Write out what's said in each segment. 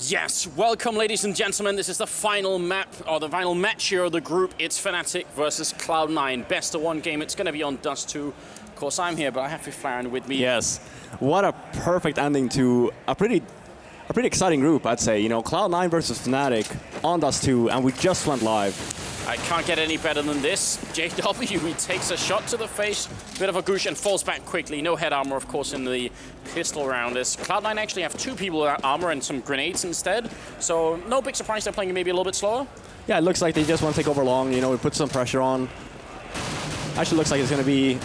Yes, welcome ladies and gentlemen. This is the final map, or the final match here of the group. It's Fnatic versus Cloud9. Best of one game. It's going to be on Dust 2. Of course, I'm here, but I have Flaren with me. Yes, what a perfect ending to a pretty exciting group, I'd say. You know, Cloud9 versus Fnatic on Dust 2, and we just went live. I can't get any better than this. JW, he takes a shot to the face, bit of a goosh, and falls back quickly. No head armor, of course, in the pistol round. This Cloud9 actually have two people without armor and some grenades instead. So no big surprise they're playing maybe a little bit slower. Yeah, it looks like they just want to take over long. You know, we put some pressure on. Actually looks like it's going to be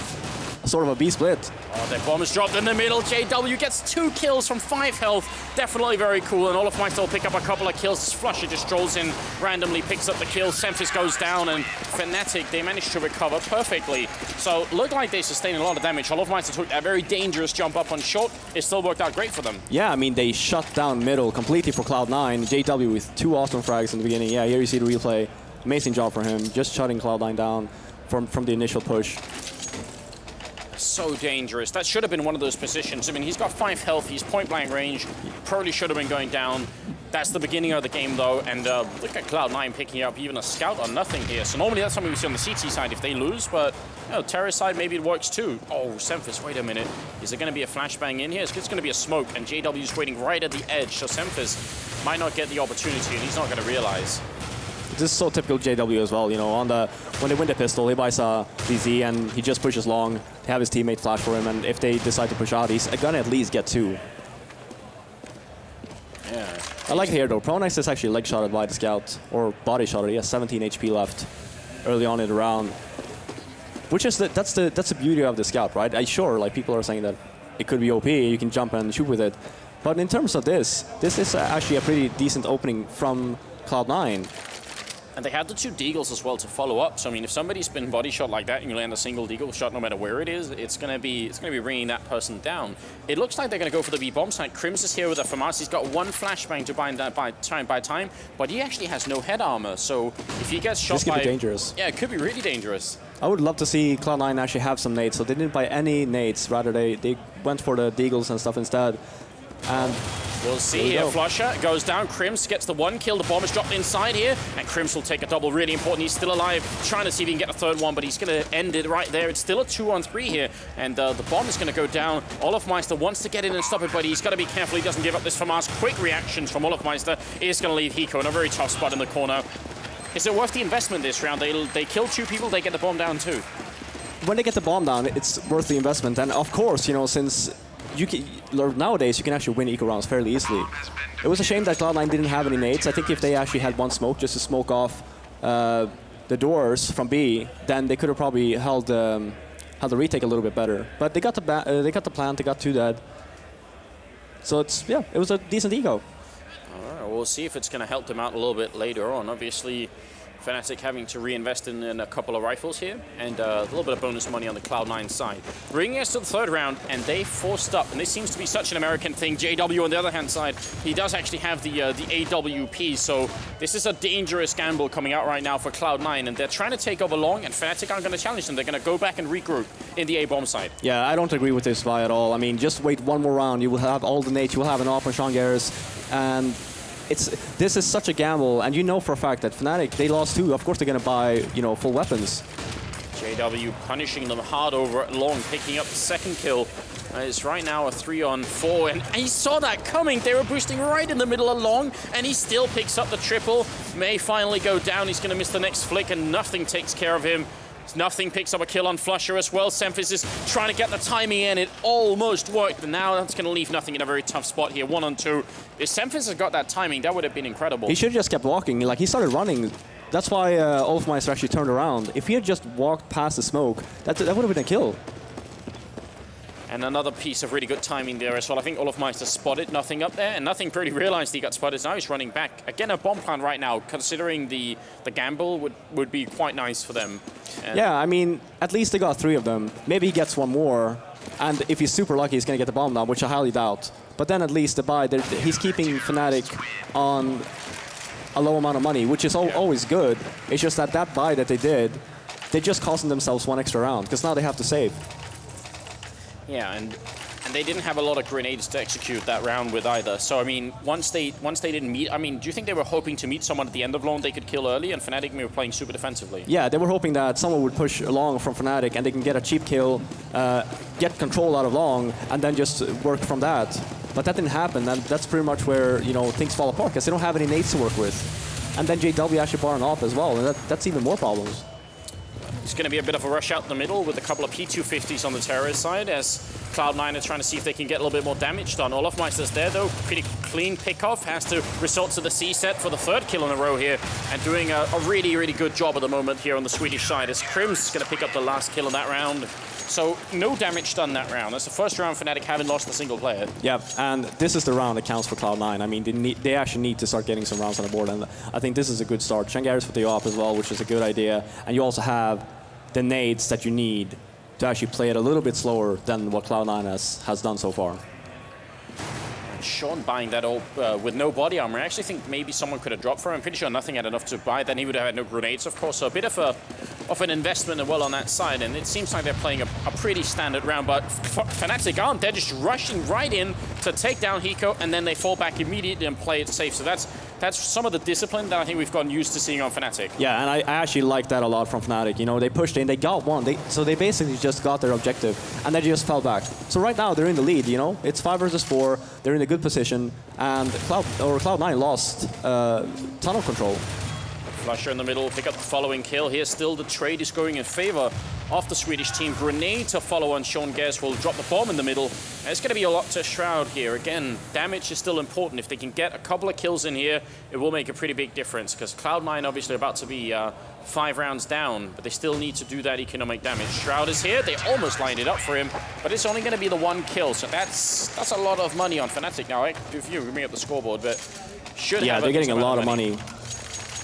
sort of a B split. Oh, their bomb is dropped in the middle. JW gets 2 kills from 5 health. Definitely very cool. And Olofmeister will pick up a couple of kills. Flusher just strolls in, randomly picks up the kill. Semphis goes down, and Fnatic, they managed to recover perfectly. So looked like they sustained a lot of damage. Olofmeister took a very dangerous jump up on short. It still worked out great for them. Yeah, I mean, they shut down middle completely for Cloud9. JW with 2 awesome frags in the beginning. Yeah, here you see the replay. Amazing job for him, just shutting Cloud9 down from the initial push. So dangerous. That should have been one of those positions. I mean, he's got 5 health, he's point blank range, probably should have been going down. That's the beginning of the game though, and look at Cloud9 picking up even a scout or nothing here. So normally that's something we see on the CT side if they lose, but you know, Terrace side maybe it works too. Oh, Semphis, wait a minute. Is there going to be a flashbang in here? It's going to be a smoke, and JW's waiting right at the edge, so Semphis might not get the opportunity, and he's not going to realize. This is so typical JW as well, you know, when they win the pistol, he buys a DZ and he just pushes long to have his teammate flash for him, and if they decide to push out, he's gonna at least get 2. Yeah. I like it here though. Pronex is actually leg shotted by the scout, or body shotted. He has 17 HP left early on in the round. Which is that's the beauty of the scout, right? Sure, like people are saying that it could be OP, you can jump and shoot with it. But in terms of this is actually a pretty decent opening from Cloud9. And they had the 2 deagles as well to follow up. So I mean, if somebody's been body shot like that and you land a single deagle shot, no matter where it is, it's gonna be bringing that person down. It looks like they're gonna go for the B bomb site. Krims is here with a FAMAS. He's got 1 flashbang to bind that by time, but he actually has no head armor. So if he gets shot, this could be dangerous. Yeah, it could be really dangerous. I would love to see Cloud9 actually have some nades. So they didn't buy any nades. Rather, they went for the deagles and stuff instead. And we'll see here. Flusher goes down. Krims gets the 1 kill. The bomb is dropped inside here, and Krims will take a double. Really important. He's still alive. Trying to see if he can get a 3rd one, but he's going to end it right there. It's still a 2-on-3 here, and the bomb is going to go down. Olofmeister wants to get in and stop it, but he's got to be careful. He doesn't give up this FAMAS. Quick reactions from Olofmeister is going to leave Hiko in a very tough spot in the corner. Is it worth the investment this round? They kill 2 people. They get the bomb down too. When they get the bomb down, it's worth the investment. And of course, you know, since nowadays you can actually win eco rounds fairly easily. It was a shame that Cloud9 didn't have any nades. I think if they actually had 1 smoke just to smoke off the doors from B, then they could have probably held the retake a little bit better. But they got the plant, they got 2 dead. So it was a decent eco. All right, we'll see if it's going to help them out a little bit later on. Obviously, Fnatic having to reinvest in a couple of rifles here, and a little bit of bonus money on the Cloud9 side. Bringing us to the 3rd round, and they forced up, and this seems to be such an American thing. JW on the other hand side, he does actually have the AWP, so this is a dangerous gamble coming out right now for Cloud9, and they're trying to take over long, and Fnatic aren't going to challenge them. They're going to go back and regroup in the A-bomb side. Yeah, I don't agree with this buy at all. I mean, just wait 1 more round. You will have all the nades, you will have an AWP on Shangers, and this is such a gamble, and you know for a fact that Fnatic, they lost 2. Of course they're going to buy, you know, full weapons. JW punishing them hard over at long, picking up the 2nd kill. It's right now a 3-on-4, and he saw that coming. They were boosting right in the middle of long, and he still picks up the triple. May finally go down. He's going to miss the next flick, and nothing takes care of him. Nothing picks up a kill on Flusher as well. Semphis is trying to get the timing in. It almost worked, but now that's going to leave nothing in a very tough spot here. 1-on-2. If Semphis had got that timing, that would have been incredible. He should have just kept walking. Like, he started running. That's why Olofmeister actually turned around. If he had just walked past the smoke, that would have been a kill. And another piece of really good timing there as well. I think Olofmeister spotted nothing up there, and nothing pretty realized he got spotted. Now he's running back. Again, a bomb plant right now, considering the gamble would be quite nice for them. And yeah, I mean, at least they got 3 of them. Maybe he gets 1 more, and if he's super lucky, he's going to get the bomb down, which I highly doubt. But then at least the buy, he's keeping Fnatic on a low amount of money, which is always good. It's just that buy that they did, they just costing themselves 1 extra round, because now they have to save. Yeah, and And they didn't have a lot of grenades to execute that round with either. So, I mean, once they didn't meet, I mean, do you think they were hoping to meet someone at the end of long they could kill early, and Fnatic were playing super defensively? Yeah, they were hoping that someone would push along from Fnatic and they can get a cheap kill, get control out of long, and then just work from that. But that didn't happen, and that's pretty much where, you know, things fall apart, because they don't have any nades to work with. And then JW actually bought an op as well, and that's even more problems. It's going to be a bit of a rush out the middle with a couple of P250s on the terrorist side as Cloud9 are trying to see if they can get a little bit more damage done. Olofmeister's there though, pretty clean pick-off, has to resort to the C set for the third kill in a row here, and doing a really, really good job at the moment here on the Swedish side as Crim's going to pick up the last kill in that round. So no damage done that round. That's the first round Fnatic haven't lost a single player. Yeah, and this is the round that counts for Cloud9. I mean, they actually need to start getting some rounds on the board, and I think this is a good start. Shangaris with the op as well, which is a good idea, and you also have the nades that you need to actually play it a little bit slower than what Cloud9 has done so far. Sean buying that all with no body armor. I actually think maybe someone could have dropped for him. I'm pretty sure nothing had enough to buy. Then he would have had no grenades, of course. So a bit of an investment as well on that side. And it seems like they're playing a pretty standard round. But Fnatic aren't. They're just rushing right in to take down Hiko, and then they fall back immediately and play it safe. So that's some of the discipline that I think we've gotten used to seeing on Fnatic. Yeah, and I actually like that a lot from Fnatic. You know, they pushed in, they got one, so they basically just got their objective, and they just fell back. So right now they're in the lead. You know, it's 5 versus 4. They're in a good position, and Cloud9 lost tunnel control. Flusher in the middle, pick up the following kill. Here still the trade is going in favor of the Swedish team. Grenade to follow on Sean Gers will drop the bomb in the middle. And it's going to be a lot to Shroud here. Again, damage is still important. If they can get a couple of kills in here, it will make a pretty big difference, because Cloud9 obviously about to be 5 rounds down, but they still need to do that economic damage. Shroud is here. They almost lined it up for him, but it's only going to be the 1 kill. So that's a lot of money on Fnatic now. I do you bring up the scoreboard, but should yeah, have they're getting a lot of money.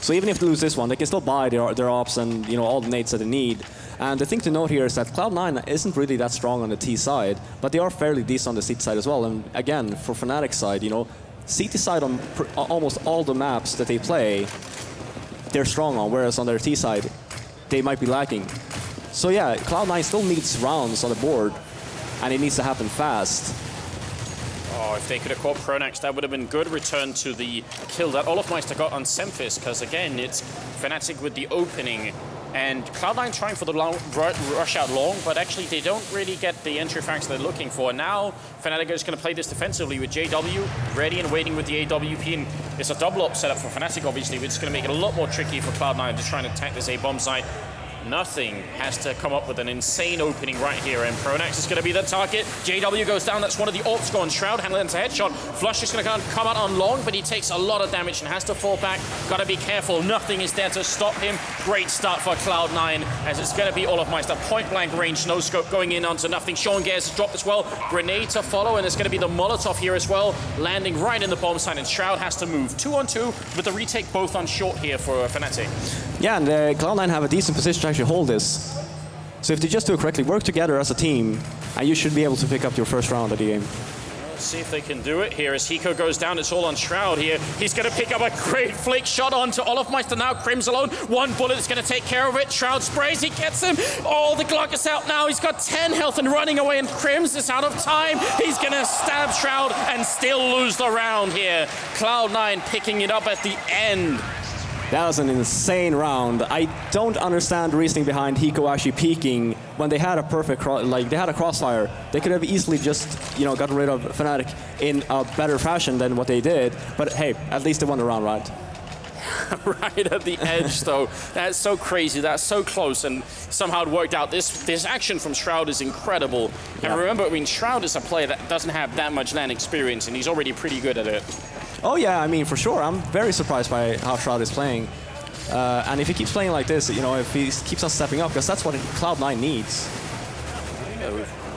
So even if they lose this one, they can still buy their ops and, you know, all the nades that they need. And the thing to note here is that Cloud9 isn't really that strong on the T side, but they are fairly decent on the CT side as well. And again, for Fnatic's side, you know, CT side on almost all the maps that they play, they're strong on, whereas on their T side, they might be lacking. So yeah, Cloud9 still needs rounds on the board, and it needs to happen fast. Oh, if they could have caught Pronax, that would have been good return to the kill that Olofmeister got on Semphis, because again, it's Fnatic with the opening, and Cloud9 trying for the long, rush out long, but actually they don't really get the entry frags they're looking for. Now, Fnatic is going to play this defensively with JW, ready and waiting with the AWP, and it's a double up setup for Fnatic, obviously, which is going to make it a lot more tricky for Cloud9 to try and attack this A-bomb site. Nothing has to come up with an insane opening right here, and Pronax is going to be the target. JW goes down, that's one of the AWPs gone. Shroud handling a headshot. Flush is going to come out on long, but he takes a lot of damage and has to fall back. Got to be careful, nothing is there to stop him. Great start for Cloud9, as it's going to be Olofmeister. Point blank range, no scope going in onto nothing. Sean Gers has dropped as well. Grenade to follow, and it's going to be the Molotov here as well, landing right in the bomb site, and Shroud has to move 2-on-2 with the retake both on short here for Fnatic. Yeah, and Cloud9 have a decent position to actually hold this. So if they just do it correctly, work together as a team, and you should be able to pick up your first round of the game. Let's see if they can do it here as Hiko goes down. It's all on Shroud here. He's going to pick up a great flick shot onto Olofmeister now. Crim's alone. 1 bullet is going to take care of it. Shroud sprays. He gets him. Oh, the Glock is out now. He's got 10 health and running away, and Crim's is out of time. He's going to stab Shroud and still lose the round here. Cloud9 picking it up at the end. That was an insane round. I don't understand the reasoning behind Hiko actually peeking when they had a perfect, they had a crossfire. They could have easily just, you know, gotten rid of Fnatic in a better fashion than what they did. But hey, at least they won the round, right? Right at the edge, though. That's so crazy. That's so close, and somehow it worked out. This action from Shroud is incredible. Yeah. And remember, I mean, Shroud is a player that doesn't have that much LAN experience, and he's already pretty good at it. Oh yeah, I mean, for sure. I'm very surprised by how Shroud is playing. And if he keeps playing like this, you know, if he keeps on stepping up, because that's what Cloud9 needs.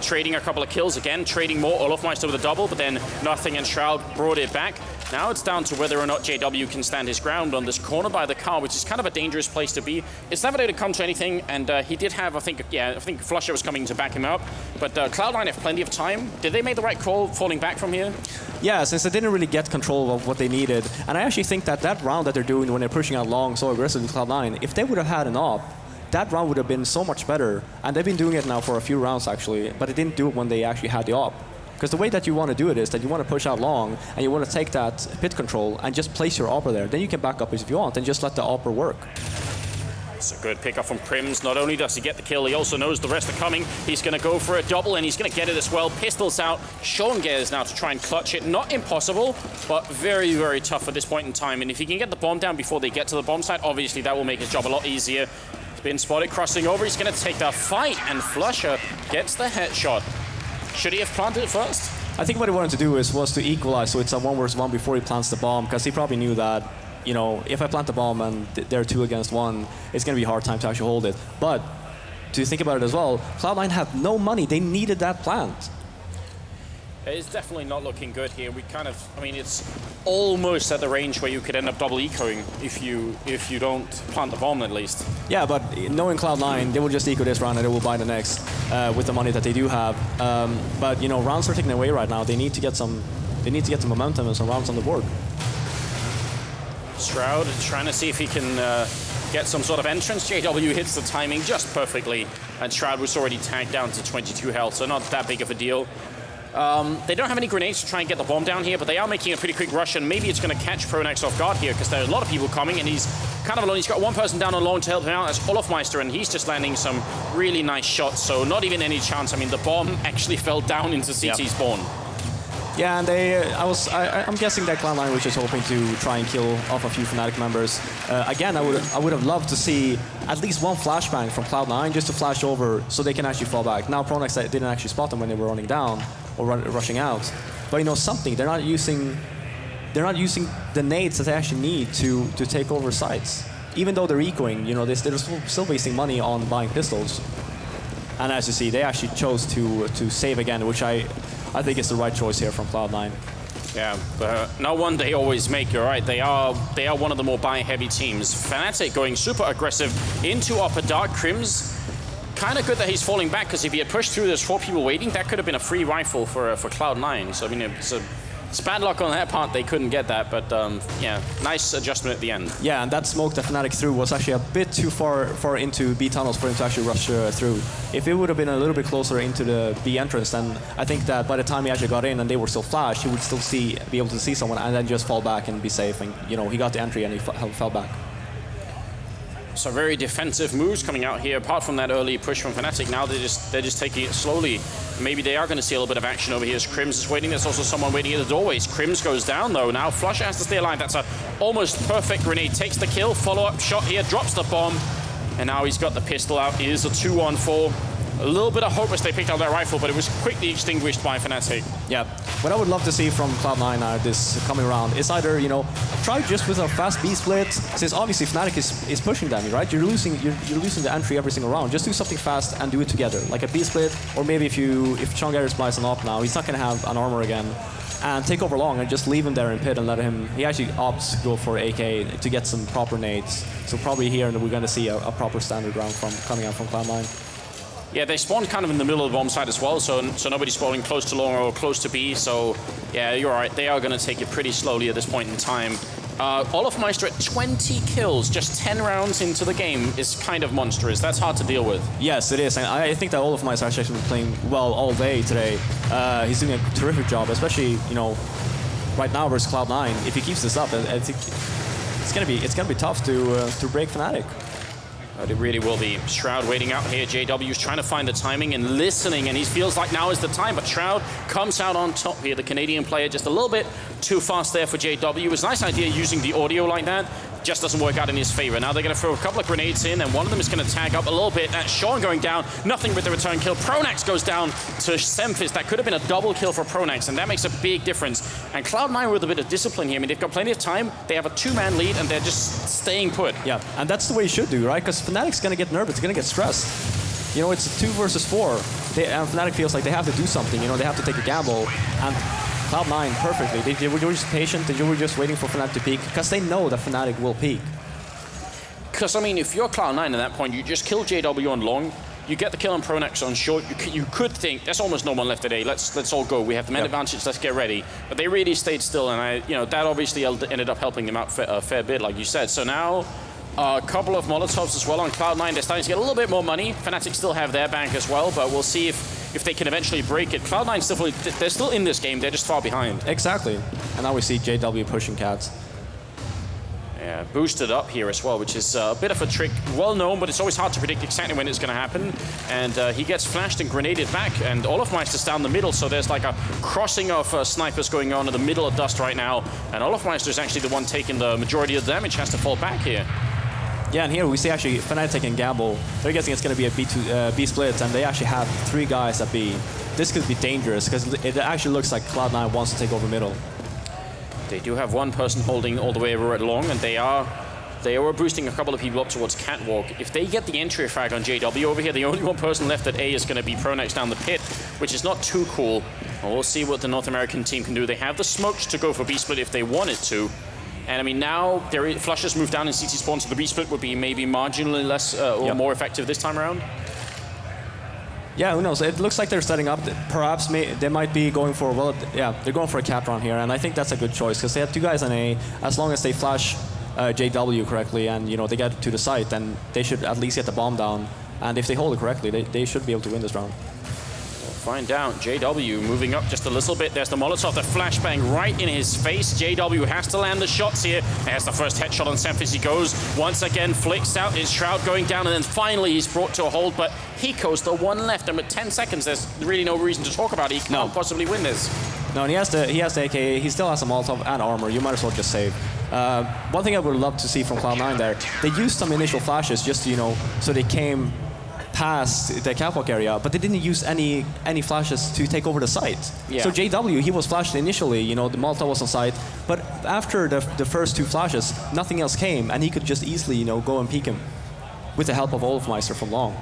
Trading a couple of kills again, trading more. Olofmeister with a double, but then nothing, and Shroud brought it back. Now it's down to whether or not JW can stand his ground on this corner by the car, which is kind of a dangerous place to be. It's never going to come to anything, and he did have, I think Flusher was coming to back him up, but Cloud9 have plenty of time. Did they make the right call falling back from here? Yeah, since they didn't really get control of what they needed, and I actually think that round that they're doing when they're pushing out long so aggressively with Cloud9, if they would have had an op, that round would have been so much better. And they've been doing it now for a few rounds, actually, but they didn't do it when they actually had the op. Because the way that you want to do it is that you want to push out long, and you want to take that pit control and just place your AWPer there. Then you can back up if you want, and just let the AWPer work. It's a good pickup from Crims. Not only does he get the kill, he also knows the rest are coming. He's going to go for a double, and he's going to get it as well. Pistols out. Sean Gares now to try and clutch it. Not impossible, but very, very tough at this point in time. And if he can get the bomb down before they get to the bomb site, obviously that will make his job a lot easier. He's been spotted crossing over. He's going to take the fight, and Flusher gets the headshot. Should he have planted it first? I think what he wanted to do was to equalize, so it's a 1 versus 1 before he plants the bomb, because he probably knew that, you know, if I plant the bomb and they're 2 against 1, it's going to be a hard time to actually hold it. But to think about it as well, Cloud9 had no money. They needed that plant. It's definitely not looking good here. We kind of, I mean, it's almost at the range where you could end up double ecoing if you don't plant the bomb at least. Yeah, but knowing Cloud9, they will just eco this round and they will buy the next with the money that they do have. But you know, rounds are taken away right now. They need to get some. They need to get some momentum and some rounds on the board. Shroud trying to see if he can get some sort of entrance. JW hits the timing just perfectly, and Shroud was already tagged down to 22 health, so not that big of a deal. They don't have any grenades to try and get the bomb down here, but they are making a pretty quick rush, and maybe it's going to catch Pronax off guard here, because there's a lot of people coming, and he's kind of alone. He's got one person down on long to help him out. That's Olofmeister, and he's just landing some really nice shots, so not even any chance. I mean, the bomb actually fell down into CT spawn. Yeah, and I'm guessing that Cloud9 was just hoping to try and kill off a few Fnatic members. Again, I would have loved to see at least one flashbang from Cloud9 just to flash over so they can actually fall back. Now Pronax didn't actually spot them when they were running down or rushing out, but you know something. They're not using the nades that they actually need to take over sites. Even though they're ecoing, you know, they're still wasting money on buying pistols. And as you see, they actually chose to save again, which I think it's the right choice here from Cloud9. Yeah, no one they always make, you're right. They are one of the more buy-heavy teams. Fanatic going super aggressive into Upper Dark. Crims, kind of good that he's falling back, because if he had pushed through, there's 4 people waiting, that could have been a free rifle for Cloud9. So, I mean, it's bad luck on that part, they couldn't get that, but yeah, nice adjustment at the end. Yeah, and that smoke that Fnatic threw was actually a bit too far into B tunnels for him to actually rush through. If it would have been a little bit closer into the B entrance, then I think that by the time he actually got in and they were still flashed, he would still be able to see someone and then just fall back and be safe. And you know, he got the entry and he fell back. So very defensive moves coming out here. Apart from that early push from Fnatic, now they're just taking it slowly. Maybe they are going to see a little bit of action over here as Crims is waiting. There's also someone waiting at the doorways. Crims goes down though. Now Flusher has to stay alive. That's a almost perfect grenade. Takes the kill. Follow-up shot here. Drops the bomb. And now he's got the pistol out. It is a 2-on-4. A little bit of hope as they picked out that rifle, but it was quickly extinguished by Fnatic. Yeah, what I would love to see from Cloud9 this coming round is either, you know, try just with a fast B split, since obviously Fnatic is pushing them, right? You're losing the entry every single round. Just do something fast and do it together, like a B split, or maybe if Sean Gares buys an op now, he's not going to have an armor again, and take over long and just leave him there in pit and let him. He actually opts to go for AK to get some proper nades. So probably here we're going to see a proper standard round coming out from Cloud9. Yeah, they spawned kind of in the middle of the bomb site as well, so nobody's spawning close to long or close to B, so yeah, you're right. They are going to take it pretty slowly at this point in time. Olofmeister at 20 kills, just 10 rounds into the game is kind of monstrous. That's hard to deal with. Yes, it is. And I think that Olofmeister has actually been playing well all day today. He's doing a terrific job, especially, you know, right now versus Cloud9. If he keeps this up, I think it's gonna be tough to break Fnatic. It really will be. Shroud waiting out here. JW's trying to find the timing and listening, and he feels like now is the time, but Shroud comes out on top here. The Canadian player just a little bit too fast there for JW. It was a nice idea using the audio like that. Just doesn't work out in his favor. Now they're going to throw a couple of grenades in, and one of them is going to tag up a little bit. That's Sean going down. Nothing with the return kill. Pronax goes down to Semphis. That could have been a double kill for Pronax, and that makes a big difference. And Cloud9 with a bit of discipline here. I mean, they've got plenty of time. They have a 2-man lead, and they're just staying put. Yeah, and that's the way you should do, right? Because Fnatic's going to get nervous. They're going to get stressed. You know, it's 2 versus 4. And Fnatic feels like they have to do something. You know, they have to take a gamble. And Cloud9 perfectly. They were just patient. They were just waiting for Fnatic to peek, because they know that Fnatic will peek. Because, I mean, if you're Cloud9 at that point, you just kill JW on long, you get the kill on Pronax on short, you could think, there's almost no one left today, let's all go, we have the man advantage, let's get ready. But they really stayed still, and that obviously ended up helping them out a fair bit, like you said. So now, a couple of Molotovs as well on Cloud9. They're starting to get a little bit more money. Fnatic still have their bank as well, but we'll see if if they can eventually break it. Cloud9 still, they're still in this game, they're just far behind. Exactly. And now we see JW pushing Cats. Yeah, boosted up here as well, which is a bit of a trick. Well known, but it's always hard to predict exactly when it's going to happen. And he gets flashed and grenaded back, and Olofmeister's down the middle, so there's like a crossing of snipers going on in the middle of Dust right now. And Olofmeister's actually the one taking the majority of the damage, has to fall back here. Yeah, and here we see actually Fnatic and Gamble. They're guessing it's going to be a B split, and they actually have 3 guys at B. This could be dangerous, because it actually looks like Cloud9 wants to take over middle. They do have one person holding all the way over at long, and they were boosting a couple of people up towards Catwalk. If they get the entry frag on JW over here, the only one person left at A is going to be Pronex down the pit, which is not too cool. And we'll see what the North American team can do. They have the smokes to go for B split if they wanted to. And I mean, now Flush has moved down in CT spawn, so the B split would be maybe marginally less or more effective this time around. Yeah, who knows? It looks like they're setting up. Perhaps they might be going for, well, yeah, they're going for a cat run here, and I think that's a good choice because they have 2 guys on A. As long as they flash JW correctly and they get to the site, then they should at least get the bomb down. And if they hold it correctly, they should be able to win this round. Find out. JW moving up just a little bit. There's the Molotov, the flashbang right in his face. JW has to land the shots here. There's the first headshot on Semp as he goes. Once again, flicks out. His Shroud going down, and then finally he's brought to a hold. But Hiko's the one left, and with 10 seconds, there's really no reason to talk about it. He can't possibly win this. No, and he has the AKA. He still has a Molotov and armor. You might as well just save. One thing I would love to see from Cloud9 there, they used some initial flashes just to, so they came past the catwalk area, but they didn't use any flashes to take over the site. Yeah. So JW, he was flashed initially, the Molotov was on site, but after the first 2 flashes, nothing else came, and he could just easily, go and peek him with the help of Olofmeister from long.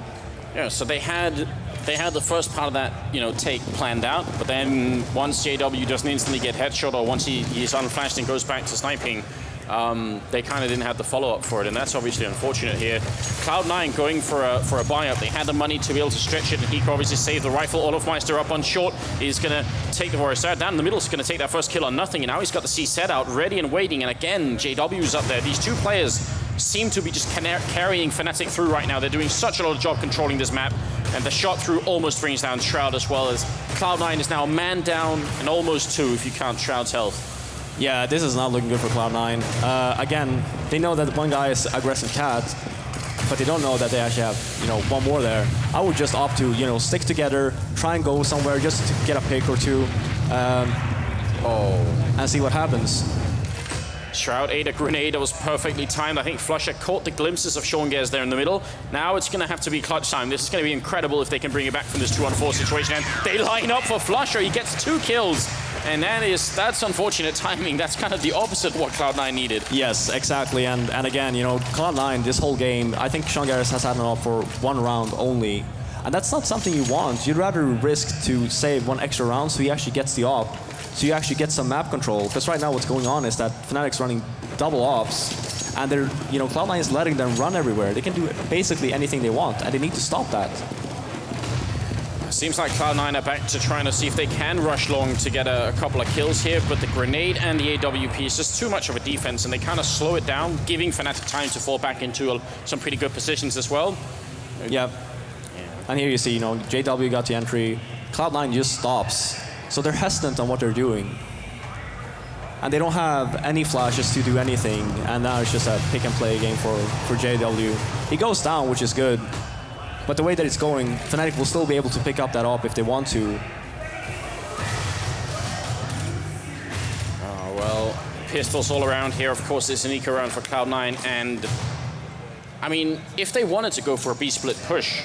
Yeah, so they had the first part of that, take planned out, but then once JW doesn't instantly get headshot, or once he's unflashed and goes back to sniping, they kind of didn't have the follow-up for it, and that's obviously unfortunate here. Cloud9 going for a buy-up. They had the money to be able to stretch it, and he could obviously save the rifle. Olofmeister up on short is going to take the Warrior Star down in the middle. Is going to take that first kill on nothing, and now he's got the C set out, ready and waiting, and again, JW's up there. These 2 players seem to be just carrying Fnatic through right now. They're doing such a lot of job controlling this map, and the shot through almost brings down Shroud as well, as Cloud9 is now a man down and almost 2 if you count Shroud's health. Yeah, this is not looking good for Cloud9. Again, they know that one guy is aggressive cat, but they don't know that they actually have, one more there. I would just opt to, stick together, try and go somewhere just to get a pick or 2, and see what happens. Shroud ate a grenade that was perfectly timed. I think Flusher caught the glimpses of Sean there in the middle. Now it's going to have to be clutch time. This is going to be incredible if they can bring it back from this 2-on-4 situation. And they line up for Flusher. He gets 2 kills. And that's unfortunate timing. That's kind of the opposite of what Cloud9 needed. Yes, exactly. And again, Cloud9, this whole game, I think Sean has had an op for 1 round only. And that's not something you want. You'd rather risk to save 1 extra round so he actually gets the op. So you actually get some map control. Because right now what's going on is that Fnatic's running double ops. And they're, Cloud9 is letting them run everywhere. They can do basically anything they want. And they need to stop that. Seems like Cloud9 are back to trying to see if they can rush long to get a couple of kills here, but the grenade and the AWP is just too much of a defense, and they kind of slow it down, giving Fnatic time to fall back into some pretty good positions as well. Yeah. And here you see, JW got the entry. Cloud9 just stops. So they're hesitant on what they're doing. And they don't have any flashes to do anything, and now it's just a pick-and-play game for JW. He goes down, which is good. But the way that it's going, Fnatic will still be able to pick up that op if they want to. Oh, well, pistols all around here. Of course, it's an eco round for Cloud9. And, I mean, if they wanted to go for a B-split push,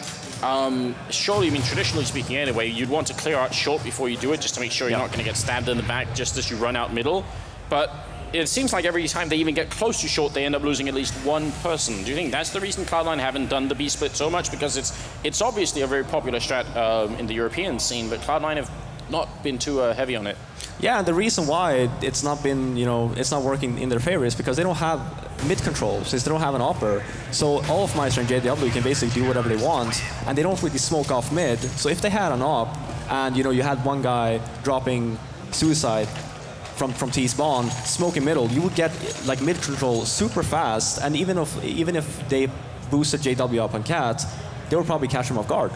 surely, traditionally speaking anyway, you'd want to clear out short before you do it, just to make sure you're not going to get stabbed in the back just as you run out middle. But it seems like every time they even get close to short, they end up losing at least 1 person. Do you think that's the reason Cloud9 haven't done the B-split so much? Because it's obviously a very popular strat in the European scene, but Cloud9 have not been too heavy on it. Yeah, and the reason why it's not been, it's not working in their favor is because they don't have mid control, since they don't have an opper. So Olofmeister and JW can basically do whatever they want, and they don't really smoke off mid. So if they had an op, and you had one guy dropping suicide from T-spawn, smoking middle, you would get like mid control super fast, and even if they boosted JW up on Cat, they would probably catch him off guard.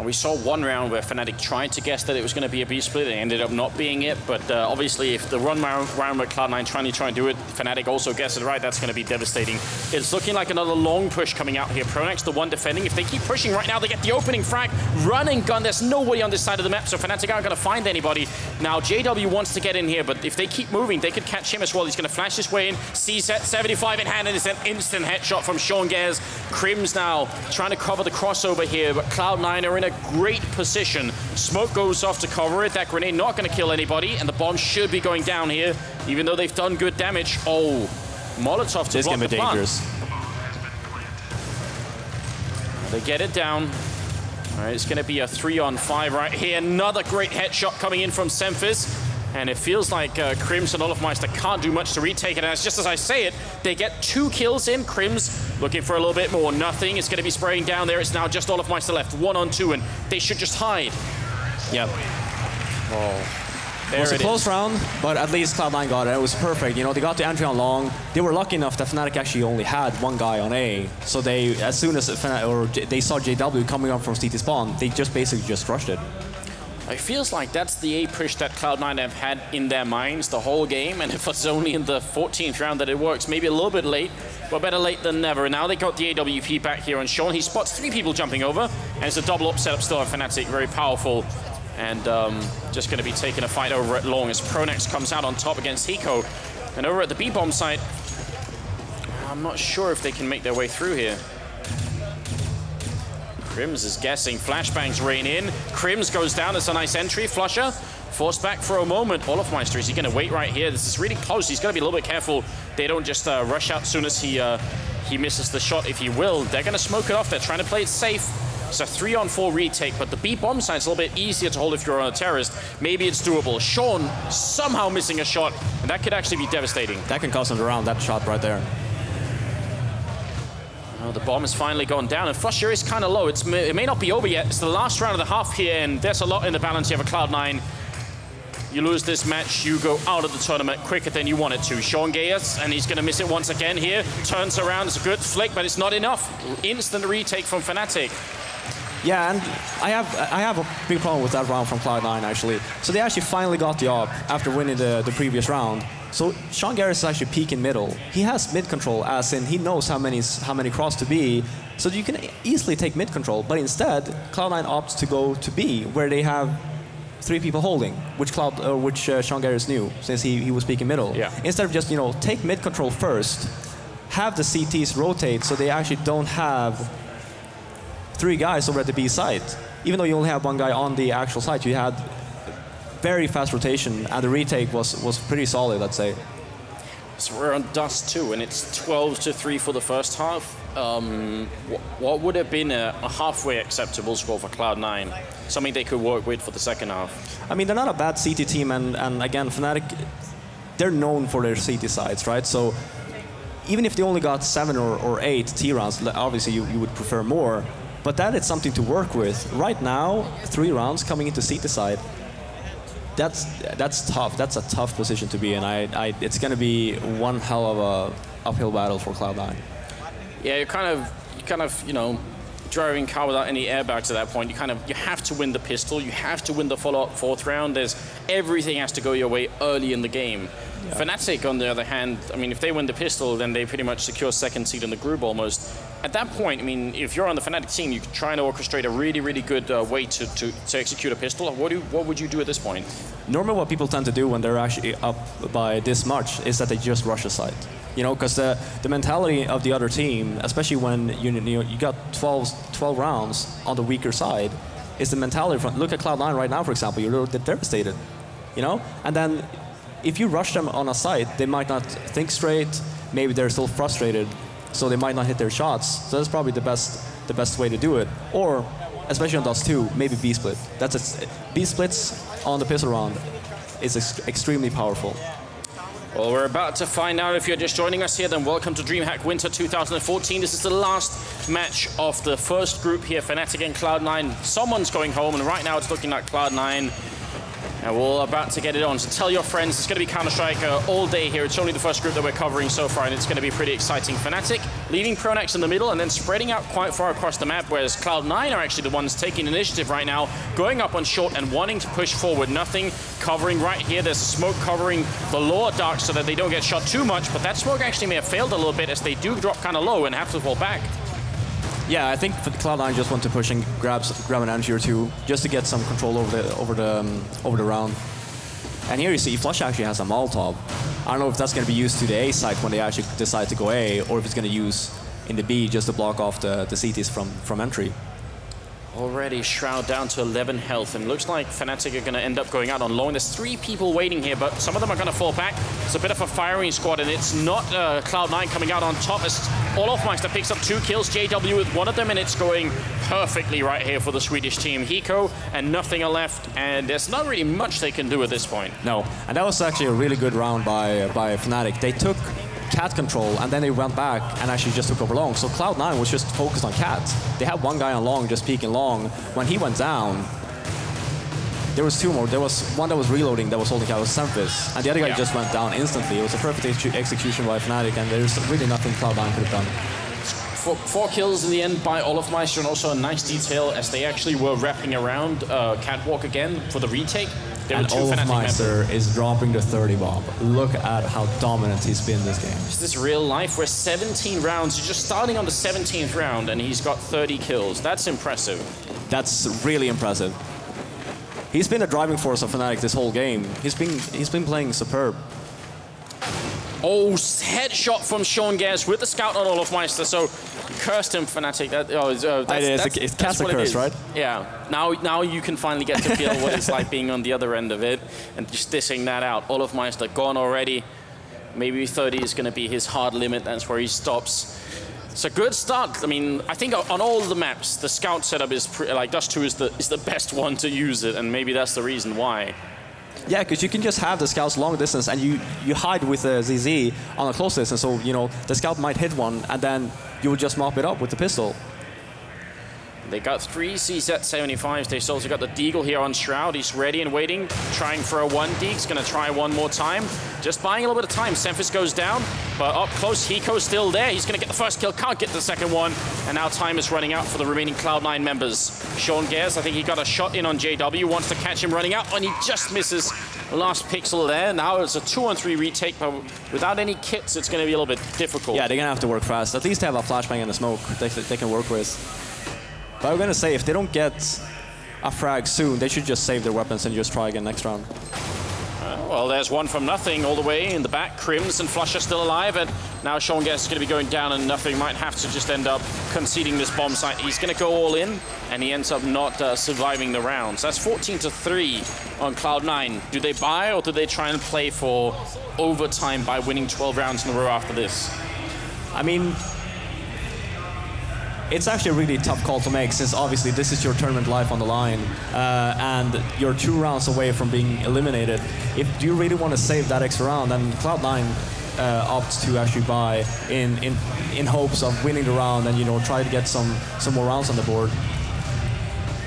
And we saw one round where Fnatic tried to guess that it was going to be a B-split. It ended up not being it. But obviously, if the round where Cloud9 trying to do it, Fnatic also guessed it right, that's going to be devastating. It's looking like another long push coming out here. Pronax, the one defending. If they keep pushing right now, they get the opening frag. Running gun. There's nobody on this side of the map, so Fnatic aren't going to find anybody. Now, JW wants to get in here, but if they keep moving, they could catch him as well. He's going to flash his way in. C-set, 75 in hand, and it's an instant headshot from Sean Gares. Crims now trying to cover the crossover here, but Cloud9 are in a great position. Smoke goes off to cover it. That grenade not going to kill anybody, and the bomb should be going down here, even though they've done good damage. Oh, Molotov to block the plant. Dangerous. They get it down. All right, it's going to be a 3-on-5 right here. Another great headshot coming in from Semphis. And it feels like Crims and Olofmeister can't do much to retake it. And it's just as I say it, they get 2 kills in. Crims looking for a little bit more. Nothing. It's going to be spraying down there. It's now just Olofmeister left. 1-on-2, and they should just hide. Yep. Oh, there it was a close round, but at least Cloud9 got it. It was perfect. You know, they got the entry on long. They were lucky enough that Fnatic actually only had 1 guy on A. So they, as soon as they saw JW coming up from CT spawn, they just basically just rushed it. It feels like that's the A push that Cloud9 have had in their minds the whole game, and if it's only in the 14th round that it works, maybe a little bit late, but better late than never. And now they got the AWP back here on Sean. He spots 3 people jumping over, and it's a double up setup still on Fnatic, very powerful, and just going to be taking a fight over at long as Pronax comes out on top against Hiko. And over at the B-bomb site, I'm not sure if they can make their way through here. Crims is guessing. Flashbangs rain in. Crims goes down. It's a nice entry. Flusher forced back for a moment. Olofmeister, is he going to wait right here? This is really close. He's going to be a little bit careful. They don't just rush out as soon as he misses the shot, if he will. They're going to smoke it off. They're trying to play it safe. It's a 3-on-4 retake, but the B-bomb side's a little bit easier to hold if you're on a terrorist. Maybe it's doable. Sean somehow missing a shot, and that could actually be devastating. That can cost them around, that shot right there. Oh, the bomb has finally gone down, and Flusher is kind of low. It may not be over yet. It's the last round of the half here, and there's a lot in the balance here for Cloud9. You lose this match, you go out of the tournament quicker than you wanted to. Sean Gares, and he's going to miss it once again here. Turns around, it's a good flick, but it's not enough. Instant retake from Fnatic. Yeah, and I have a big problem with that round from Cloud9, actually. So they actually finally got the op after winning the previous round. So Sean Gares is actually peeking middle. He has mid control, as in he knows how many cross to B, so you can easily take mid control. But instead, Cloud9 opts to go to B, where they have 3 people holding, which Sean Gares knew, since he was peeking middle. Yeah. Instead of just, you know, take mid control first, have the CTs rotate so they actually don't have 3 guys over at the B site. Even though you only have 1 guy on the actual site, you had very fast rotation, and the retake was pretty solid, I'd say. So we're on dust too, and it's 12-3 for the first half. What would have been a halfway acceptable score for Cloud9? Something they could work with for the second half. I mean, they're not a bad CT team, and again, Fnatic, they're known for their CT sides, right? So even if they only got 7 or 8 T rounds, obviously you would prefer more, but that is something to work with. Right now, 3 rounds coming into CT side, that's tough. That's a tough position to be in. It's going to be one hell of a uphill battle for Cloud9. Yeah, you're kind of, you know, driving car without any airbags at that point. You have to win the pistol. You have to win the follow-up 4th round. Everything has to go your way early in the game. Yeah. Fnatic, on the other hand, I mean, if they win the pistol, then they pretty much secure 2nd seed in the group almost. At that point, I mean, if you're on the Fnatic team, you can try and orchestrate a really, really good way to execute a pistol. What would you do at this point? Normally what people tend to do when they're actually up by this much is that they just rush a site. You know, because the mentality of the other team, especially when you got 12 rounds on the weaker side, is the mentality from, look at Cloud9 right now, for example, you're a little bit devastated, you know? And then if you rush them on a site, they might not think straight, maybe they're still frustrated, so they might not hit their shots. So that's probably the best way to do it. Or, especially on Dust 2, maybe B-split. B-splits on the pistol round is extremely powerful. Well, we're about to find out. If you're just joining us here, then welcome to Dreamhack Winter 2014. This is the last match of the first group here, Fnatic and Cloud9. Someone's going home, and right now it's looking like Cloud9 And we're about to get it on, so tell your friends it's going to be Counter-Strike all day here. It's only the first group that we're covering so far, and it's going to be pretty exciting. Fnatic leaving Pronax in the middle and then spreading out quite far across the map, whereas Cloud9 are actually the ones taking initiative right now, going up on short and wanting to push forward. Nothing covering right here. There's smoke covering the lower dark so that they don't get shot too much, but that smoke actually may have failed a little bit as they do drop kind of low and have to fall back. Yeah, I think Cloud9 just want to push and grab an energy or two just to get some control over the round. And here you see Flush actually has a Molotov. I don't know if that's going to be used to the A side when they actually decide to go A, or if it's going to use in the B just to block off the CTs from entry. Already Shroud down to 11 health, and looks like Fnatic are going to end up going out on long. There's 3 people waiting here, but some of them are going to fall back. It's a bit of a firing squad, and it's not Cloud9 coming out on top as Olofmeister picks up 2 kills, JW with 1 of them, and it's going perfectly right here for the Swedish team. Hiko and nothing are left, and there's not really much they can do at this point. No, and that was actually a really good round by Fnatic. They took Cat control, and then they went back and actually just took over long. So Cloud9 was just focused on Cat. They had 1 guy on long, just peeking long. When he went down, there was 2 more. There was 1 that was reloading that was holding Cat, was Semphis, and the other guy just went down instantly. It was a perfect execution by Fnatic, and there's really nothing Cloud9 could have done. 4 kills in the end by Olofmeister, and also a nice detail as they actually were wrapping around Catwalk again for the retake. And Olofmeister is dropping the 30 bomb. Look at how dominant he's been this game. Is this real life? We're 17 rounds. You're just starting on the 17th round, and he's got 30 kills. That's impressive. That's really impressive. He's been a driving force of Fnatic this whole game. He's been playing superb. Oh, headshot from Sean Gers with the scout on Olofmeister. So cursed him, Fnatic. It's Cat's a curse, right? Yeah. Now you can finally get to feel what it's like being on the other end of it and just dishing that out. Olofmeister gone already. Maybe 30 is going to be his hard limit. That's where he stops. It's a good start. I mean, I think on all the maps, the scout setup is like Dust 2 is the best one to use it, and maybe that's the reason why. Yeah, because you can just have the scouts long distance, and you hide with the ZZ on a close distance, so you know the scout might hit one, and then you will just mop it up with the pistol. They got 3 CZ-75s. They've also got the Deagle here on Shroud. He's ready and waiting, trying for a 1D. He's going to try 1 more time. Just buying a little bit of time. Semphis goes down, but up close, Hiko's still there. He's going to get the first kill, can't get the second one, and now time is running out for the remaining Cloud9 members. Sean Gers, I think he got a shot in on JW, wants to catch him running out, and he just misses the last pixel there. Now it's a 2-on-3 retake, but without any kits, it's going to be a little bit difficult. Yeah, they're going to have to work fast. At least they have a flashbang and a smoke they can work with. But I'm going to say, if they don't get a frag soon, they should just save their weapons and just try again next round. Well, there's one from Nothing all the way in the back. Crims and Flush are still alive, and now Sean Gers is going to be going down, and Nothing might have to just end up conceding this bomb site. He's going to go all in, and he ends up not surviving the rounds. That's 14-3 on Cloud9. Do they buy, or do they try and play for overtime by winning 12 rounds in a row after this? I mean, it's actually a really tough call to make, since obviously this is your tournament life on the line, and you're 2 rounds away from being eliminated. If you really want to save that extra round, then Cloud9 opts to actually buy in hopes of winning the round, and try to get some more rounds on the board.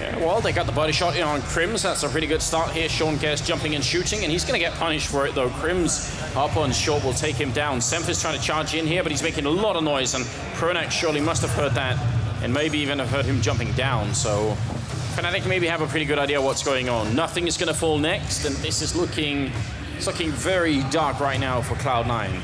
Yeah, well, they got the body shot in on Crims. That's a pretty good start here. Sean Gers jumping and shooting, and he's going to get punished for it, though. Crims up on short will take him down. Semphis trying to charge in here, but he's making a lot of noise, and Pronax surely must have heard that, and maybe even have heard him jumping down. So Fnatic maybe have a pretty good idea what's going on. Nothing is going to fall next, and this is looking very dark right now for Cloud9.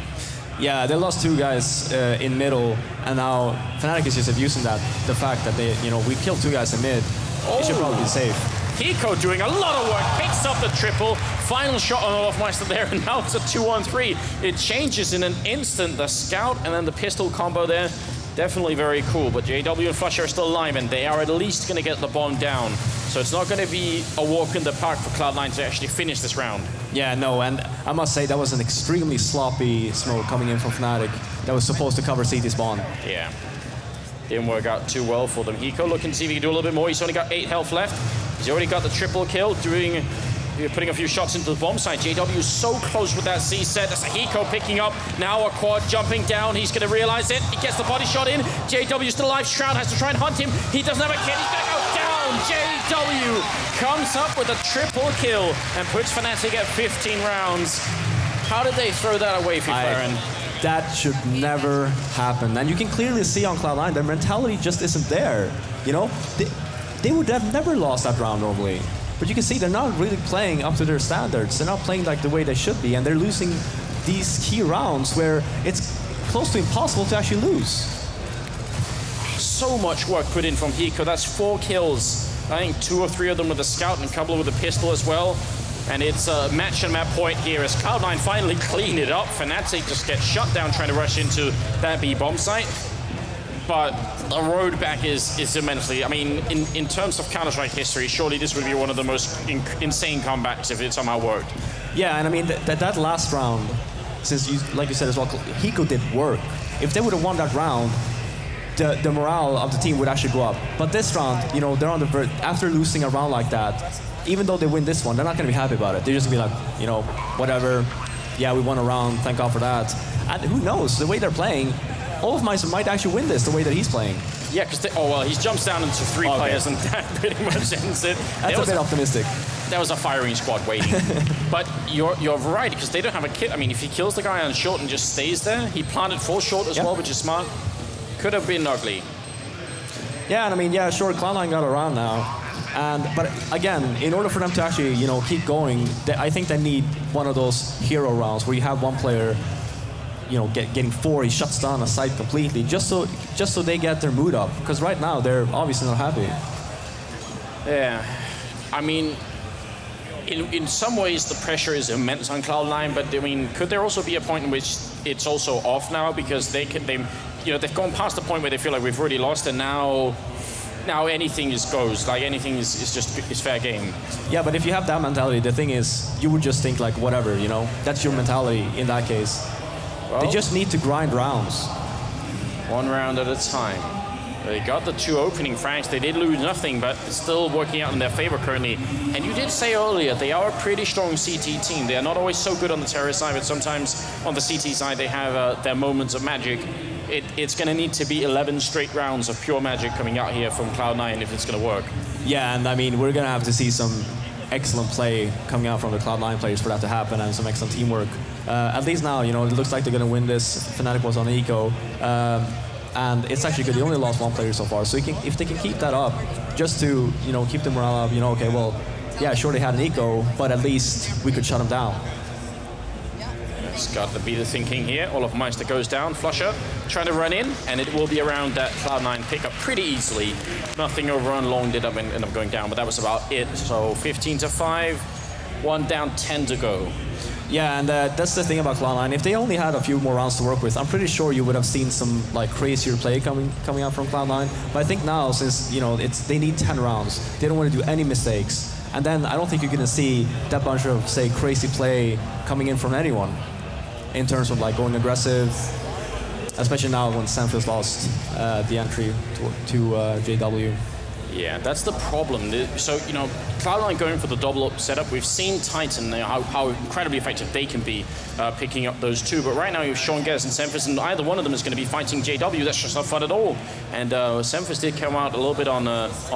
Yeah, they lost 2 guys in middle, and now Fnatic is just abusing the fact that we killed 2 guys in mid. They should probably be safe. Hiko doing a lot of work, picks up the triple, final shot on Olofmeister there, and now it's a 2-on-3. It changes in an instant, the scout and then the pistol combo there. Definitely very cool, but JW and Flush are still alive, and they are at least going to get the bomb down. So it's not going to be a walk in the park for Cloud9 to actually finish this round. Yeah, no, and I must say that was an extremely sloppy smoke coming in from Fnatic that was supposed to cover CT spawn. Yeah. Didn't work out too well for them. Hiko looking to see if he can do a little bit more. He's only got 8 health left. He's already got the triple kill, putting a few shots into the bomb site. JW is so close with that C set. That's a Hiko picking up. Now a quad jumping down. He's going to realize it. He gets the body shot in. JW still alive. Shroud has to try and hunt him. He doesn't have a kit. He's going to go down. down. JW comes up with a triple kill and puts Fnatic at 15 rounds. How did they throw that away, Fifaren? That should never happen. And you can clearly see on Cloud9, their mentality just isn't there. You know, they would have never lost that round normally. But you can see they're not really playing up to their standards. They're not playing like the way they should be, and they're losing these key rounds where it's close to impossible to actually lose. So much work put in from Hiko. That's 4 kills. I think 2 or 3 of them with a scout and a couple with a pistol as well. And it's a match and map point here as Cloud9 finally clean it up. Fnatic just gets shut down trying to rush into that B bomb site. But the road back is immensely. I mean, in terms of Counter-Strike history, surely this would be one of the most insane comebacks if it somehow worked. Yeah, and I mean, that last round, since, like you said as well, Hiko did work. If they would have won that round, the morale of the team would actually go up. But this round, you know, they're on the verge. After losing a round like that, even though they win this one, they're not going to be happy about it. They're just going to be like, you know, whatever. Yeah, we won a round. Thank God for that. And who knows? The way they're playing, Olofmeister might actually win this the way that he's playing. Yeah, because he jumps down into 3 players and that pretty much ends it. That's a bit optimistic. There was a firing squad waiting. But you're right, because they don't have a kit. I mean, if he kills the guy on short and just stays there, he planted full short as well, which is smart. Could have been ugly. Yeah, and I mean, yeah, sure, Cloud9 got around now. But again, in order for them to actually, you know, keep going, I think they need one of those hero rounds where you have one player, you know, getting 4, he shuts down a site completely, just so they get their mood up. Because right now they're obviously not happy. Yeah, I mean, in some ways the pressure is immense on Cloud9, but I mean, could there also be a point in which it's also off now because they've gone past the point where they feel like we've already lost, and now anything just goes, like anything is fair game. Yeah, but if you have that mentality, the thing is, you would just think like whatever, you know, that's your mentality in that case. Well, they just need to grind rounds. 1 round at a time. They got the 2 opening frags. They did lose nothing, but it's still working out in their favor currently. And you did say earlier, they are a pretty strong CT team. They are not always so good on the terror side, but sometimes on the CT side, they have their moments of magic. It's going to need to be 11 straight rounds of pure magic coming out here from Cloud9 if it's going to work. Yeah, and I mean, we're going to have to see some excellent play coming out from the Cloud9 players for that to happen, and some excellent teamwork. At least now, you know, it looks like they're going to win this. Fnatic was on Eco, and it's actually good. They only lost 1 player so far, so if they can keep that up, just to, you know, keep the morale up, you know, okay, well, yeah, sure they had an Eco, but at least we could shut them down. It's got to be the thinking here. Olofmeister goes down, Flusher trying to run in, and it will be around that Cloud9 pickup pretty easily. Nothing over on long did end up going down, but that was about it. So 15-5, 1 down, 10 to go. Yeah, and that's the thing about Cloud9. If they only had a few more rounds to work with, I'm pretty sure you would have seen some like crazier play coming out from Cloud9. But I think now, since, you know, they need 10 rounds, they don't want to do any mistakes. And then I don't think you're going to see that bunch of, say, crazy play coming in from anyone in terms of like going aggressive, especially now when Sanfil's lost the entry to JW. Yeah, that's the problem. So, you know, Cloud9 going for the double-up setup, we've seen Titan, how incredibly effective they can be picking up those 2. But right now you have Sean Geddes and Semphis, and either one of them is going to be fighting JW. That's just not fun at all. And Semphis did come out a little bit on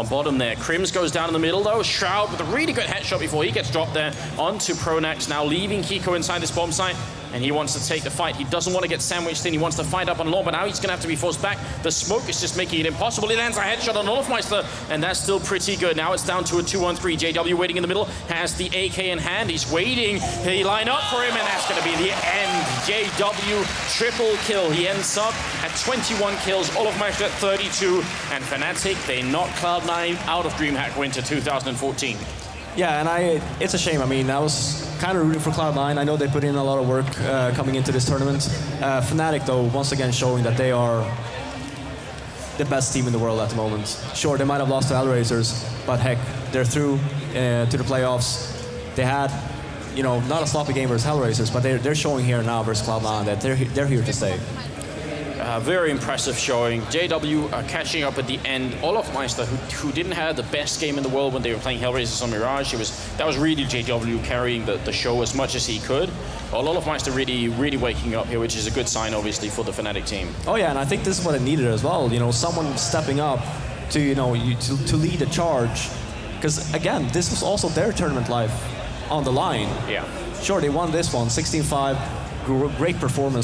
bottom there. Crims goes down in the middle, though. Shroud with a really good headshot before he gets dropped there onto Pronax, now leaving Hiko inside this bomb site. And he wants to take the fight. He doesn't want to get sandwiched in. He wants to fight up on long, but now he's going to have to be forced back. The smoke is just making it impossible. He lands a headshot on Olofmeister, and that's still pretty good. Now it's down to a 2-on-3. JW waiting in the middle, has the AK in hand. He's waiting. They line up for him, and that's going to be the end. JW triple kill. He ends up at 21 kills. Olofmeister at 32, and Fnatic, they knock Cloud9 out of Dreamhack Winter 2014. Yeah, and it's a shame. I mean, I was kind of rooting for Cloud9. I know they put in a lot of work coming into this tournament. Fnatic, though, once again showing that they are the best team in the world at the moment. Sure, they might have lost to Hellraisers, but heck, they're through to the playoffs. They had, you know, not a sloppy game versus Hellraisers, but they're showing here now versus Cloud9 that they're here to stay. Very impressive showing. JW catching up at the end. Olofmeister, who didn't have the best game in the world when they were playing Hellraisers on Mirage. That was really JW carrying the show as much as he could. Well, Olofmeister really waking up here, which is a good sign, obviously, for the Fnatic team. Oh yeah, and I think this is what it needed as well. You know, someone stepping up to to lead a charge, because again, this was also their tournament life on the line. Yeah. Sure, they won this one, 16-5, great performance